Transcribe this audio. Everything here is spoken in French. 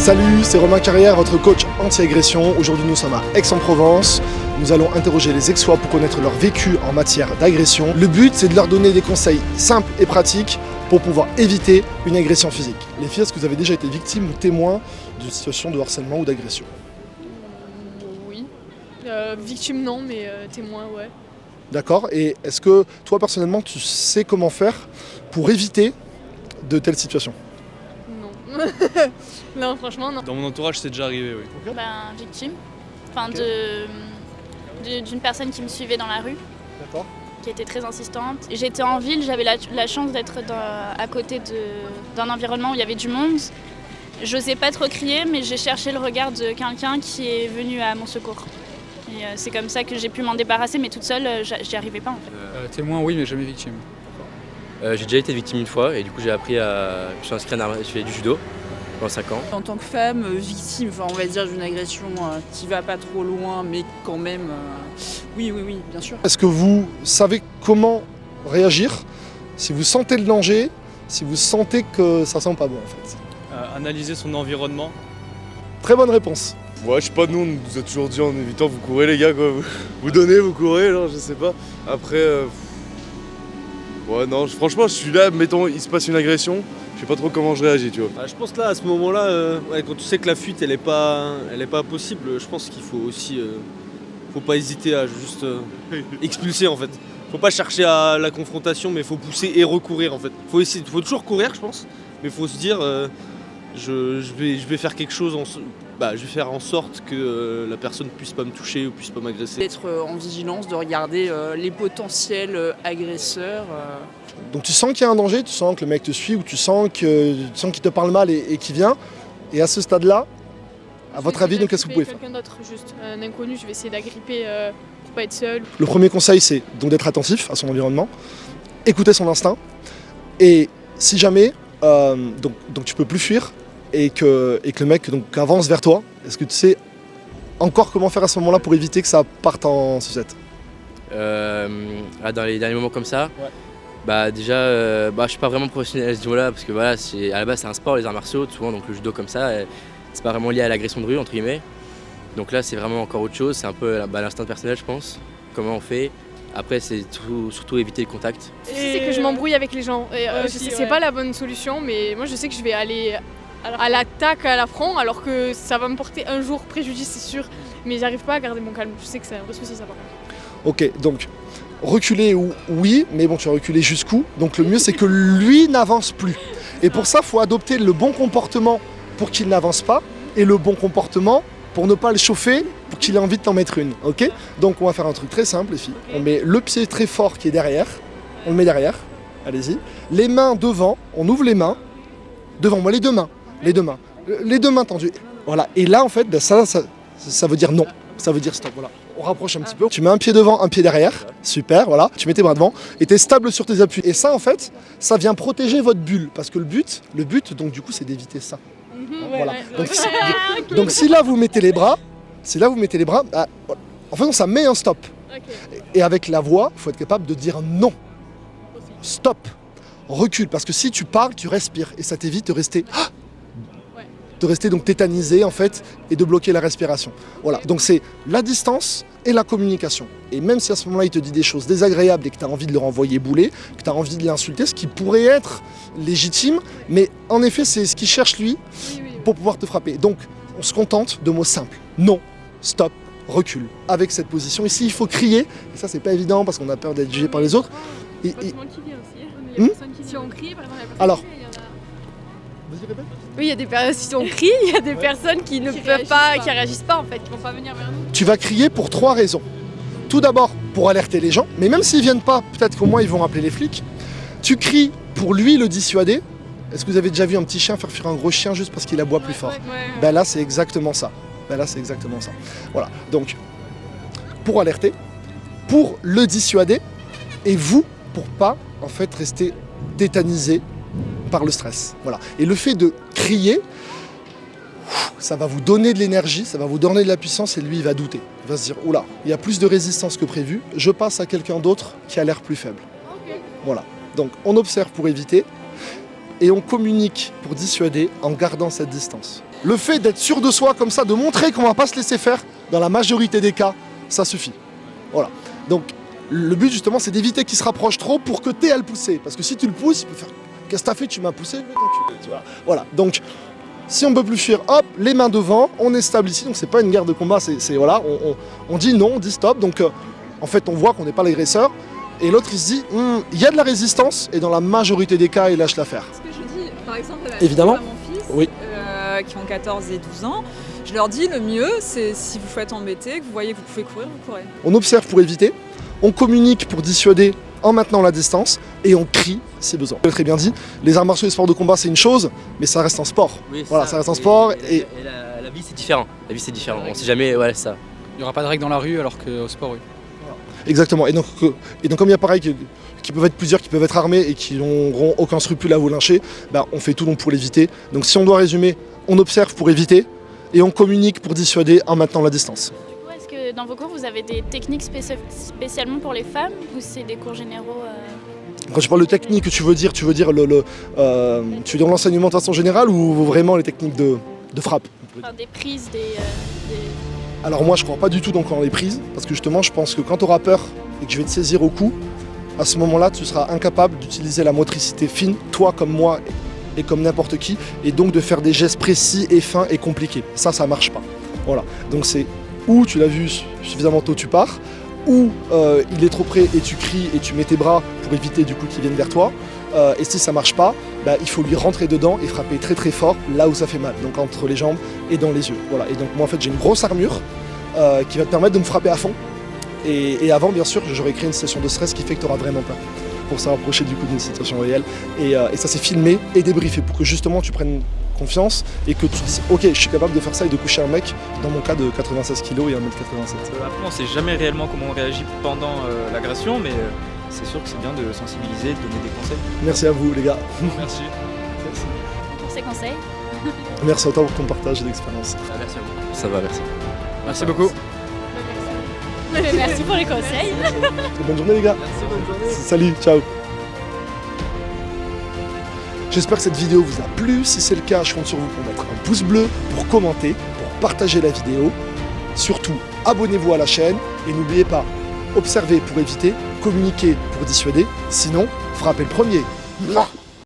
Salut, c'est Romain Carrière, votre coach anti-agression. Aujourd'hui, nous sommes à Aix-en-Provence. Nous allons interroger les Aixois pour connaître leur vécu en matière d'agression. Le but, c'est de leur donner des conseils simples et pratiques pour pouvoir éviter une agression physique. Les filles, est-ce que vous avez déjà été victime ou témoin d'une situation de harcèlement ou d'agression? Oui. Victime non, mais témoin, ouais. D'accord. Et est-ce que toi, personnellement, tu sais comment faire pour éviter de telles situations? Non. Non, franchement, non. Dans mon entourage, c'est déjà arrivé, oui. Victime. Enfin, Ok. d'une personne qui me suivait dans la rue, D'accord. qui était très insistante. J'étais en ville, j'avais la chance d'être à côté d'un environnement où il y avait du monde. J'osais pas trop crier, mais j'ai cherché le regard de quelqu'un qui est venu à mon secours. Et c'est comme ça que j'ai pu m'en débarrasser, mais toute seule, j'y arrivais pas en fait. Témoin, oui, mais jamais victime. J'ai déjà été victime une fois et du coup j'ai appris à... Je suis inscrit en armes, je fais du judo pendant 5 ans. En tant que femme, victime, on va dire d'une agression qui va pas trop loin, mais quand même, oui, bien sûr. Est-ce que vous savez comment réagir si vous sentez le danger, si vous sentez que ça sent pas bon en fait? Analyser son environnement. Très bonne réponse. Ouais, je sais pas, nous on nous a toujours dit en évitant, vous courez les gars quoi, vous donnez, vous courez, genre, je sais pas. Après, ouais non, franchement je suis là, mettons il se passe une agression, je sais pas trop comment je réagis, tu vois. Je pense là, à ce moment-là, quand tu sais que la fuite elle est pas possible, je pense qu'il faut aussi, faut pas hésiter à juste expulser en fait. Faut pas chercher à la confrontation, mais faut pousser et recourir en fait. Faut toujours courir, je pense, mais faut se dire, je vais faire quelque chose, je vais faire en sorte que la personne puisse pas me toucher ou puisse pas m'agresser. D'être en vigilance, de regarder les potentiels agresseurs. Donc tu sens qu'il y a un danger, tu sens que le mec te suit ou tu sens qu'il te parle mal et qu'il vient. Et à ce stade-là, à votre avis, donc qu'est-ce que vous pouvez faire? Quelqu'un d'autre, juste un inconnu, je vais essayer d'agripper pour pas être seul. Le premier conseil, c'est donc d'être attentif à son environnement, écouter son instinct. Et si jamais, donc tu peux plus fuir et que le mec donc, avance vers toi, est-ce que tu sais encore comment faire à ce moment-là pour éviter que ça parte en sucette? Dans les derniers moments comme ça, Ouais. déjà, je suis pas vraiment professionnel à ce niveau-là parce que voilà, à la base c'est un sport, les arts martiaux, souvent donc le judo comme ça, c'est pas vraiment lié à l'agression de rue entre guillemets. Donc là c'est vraiment encore autre chose, c'est un peu l'instinct personnel je pense, comment on fait. Après c'est surtout éviter le contact. C'est que je m'embrouille avec les gens. Et, Aussi, c'est pas la bonne solution, mais moi je sais que je vais aller à l'attaque, à l'affront, alors que ça va me porter un jour préjudice, c'est sûr. Mais j'arrive pas à garder mon calme. Je sais que c'est un vrai souci ça par contre. Ok, donc reculer oui, mais bon, tu vas reculer jusqu'où? Donc le mieux, c'est que lui n'avance plus. Et pour ça, il faut adopter le bon comportement pour qu'il n'avance pas et le bon comportement pour ne pas le chauffer, pour qu'il ait envie de t'en mettre une. Ok? Donc on va faire un truc très simple, les filles. On met le pied très fort qui est derrière, on le met derrière, allez-y. Les mains devant, on ouvre les mains, devant moi, les deux mains. Les deux mains tendues. Voilà. Et là, en fait, ça veut dire non. Ça veut dire stop. Voilà. On rapproche un petit peu. Tu mets un pied devant, un pied derrière. Super, voilà. Tu mets tes bras devant et tu es stable sur tes appuis. Et ça, en fait, ça vient protéger votre bulle. Parce que le but, donc du coup, c'est d'éviter ça. Voilà. Donc si là, vous mettez les bras, en fait, ça met un stop. Et avec la voix, il faut être capable de dire non. Stop. Recule. Parce que si tu parles, tu respires. Et ça t'évite de rester... donc tétanisé en fait et de bloquer la respiration. Voilà, donc c'est la distance et la communication. Et même si à ce moment-là il te dit des choses désagréables et que tu as envie de le renvoyer bouler, que tu as envie de l'insulter, ce qui pourrait être légitime, mais en effet c'est ce qu'il cherche lui pour pouvoir te frapper. Donc on se contente de mots simples. Non, stop, recule. Avec cette position. Ici il faut crier, et ça c'est pas évident parce qu'on a peur d'être jugé par les autres. Qui vient aussi. Si on crie, par exemple, Alors, vas-y, répète. Oui, il y a des personnes, si on crie, il y a des personnes qui ne peuvent pas, qui réagissent pas en fait, qui vont pas venir vers nous. tu vas crier pour 3 raisons. Tout d'abord pour alerter les gens, mais même s'ils viennent pas, peut-être qu'au moins ils vont appeler les flics. Tu cries pour lui le dissuader. Est-ce que vous avez déjà vu un petit chien faire fuir un gros chien juste parce qu'il aboie plus fort? Ben là c'est exactement ça. Voilà, donc pour alerter, pour le dissuader, et vous pour pas en fait rester tétanisé par le stress. Voilà. Et le fait de crier, ça va vous donner de l'énergie, ça va vous donner de la puissance et lui il va douter. Il va se dire, oula, il y a plus de résistance que prévu, je passe à quelqu'un d'autre qui a l'air plus faible. Voilà. Donc on observe pour éviter. et on communique pour dissuader en gardant cette distance. Le fait d'être sûr de soi comme ça, de montrer qu'on ne va pas se laisser faire, dans la majorité des cas, ça suffit. Voilà. Donc le but justement c'est d'éviter qu'il se rapproche trop pour que tu aies à le pousser. Parce que si tu le pousses, il peut faire « Qu'est-ce que t'as fait? Tu m'as poussé ?» Voilà. Donc si on ne peut plus fuir, hop, les mains devant, on est stable ici. Donc c'est pas une guerre de combat, voilà, on dit non, on dit stop. Donc en fait on voit qu'on n'est pas l'agresseur. Et l'autre il se dit il y a de la résistance et dans la majorité des cas il lâche l'affaire. Ce que je dis, par exemple, Évidemment. à mon fils, Oui. qui ont 14 et 12 ans, je leur dis le mieux c'est si vous faites embêter, que vous voyez que vous pouvez courir, vous courez. On observe pour éviter, on communique pour dissuader en maintenant la distance et on crie si besoin. Très bien dit, les arts martiaux et les sports de combat c'est une chose, mais ça reste un sport. Oui, voilà, ça reste un sport et la vie c'est différent. La vie c'est différent. On sait jamais, ouais, c'est ça. Il n'y aura pas de règles dans la rue alors qu'au sport, oui. exactement. Et donc comme il y a pareil qui peuvent être plusieurs, qui peuvent être armés et qui n'auront aucun scrupule à vous lyncher, on fait tout donc pour l'éviter. Donc si on doit résumer, on observe pour éviter et on communique pour dissuader en maintenant la distance. Est-ce que dans vos cours, vous avez des techniques spécialement pour les femmes ou c'est des cours généraux Quand tu parles de technique, tu veux dire l'enseignement de façon générale ou vraiment les techniques de frappe? Enfin, des prises, Alors moi je crois pas du tout donc dans les prises, parce que justement je pense que quand tu auras peur et que je vais te saisir au cou, à ce moment-là tu seras incapable d'utiliser la motricité fine, toi comme moi et comme n'importe qui, et donc de faire des gestes précis et fins et compliqués. Ça marche pas. Voilà. Donc c'est ou tu l'as vu suffisamment tôt tu pars, ou il est trop près et tu cries et tu mets tes bras pour éviter du coup qu'il vienne vers toi. Et si ça marche pas, il faut lui rentrer dedans et frapper très très fort là où ça fait mal, donc entre les jambes et dans les yeux. Voilà. Et donc moi en fait j'ai une grosse armure qui va te permettre de me frapper à fond. Et avant bien sûr j'aurais créé une situation de stress qui fait que tu auras vraiment peur pour se rapprocher du coup d'une situation réelle. Et ça c'est filmé et débriefé pour que justement tu prennes confiance et que tu dises ok je suis capable de faire ça et de coucher un mec, dans mon cas de 96 kg et 1m87. Après on sait jamais réellement comment on réagit pendant l'agression, mais c'est sûr que c'est bien de sensibiliser, de donner des conseils. Merci à vous les gars. Merci. pour ces conseils? Merci à toi pour ton partage d'expérience. Merci à vous. Ça va, merci. Merci beaucoup. Merci pour les conseils. Bonne journée les gars. Merci, bonne journée. Salut, ciao. J'espère que cette vidéo vous a plu. Si c'est le cas, je compte sur vous pour mettre un pouce bleu, pour commenter, pour partager la vidéo. Surtout, abonnez-vous à la chaîne et n'oubliez pas, observez pour éviter, communiquez pour dissuader, sinon, frappez le premier. Mouah.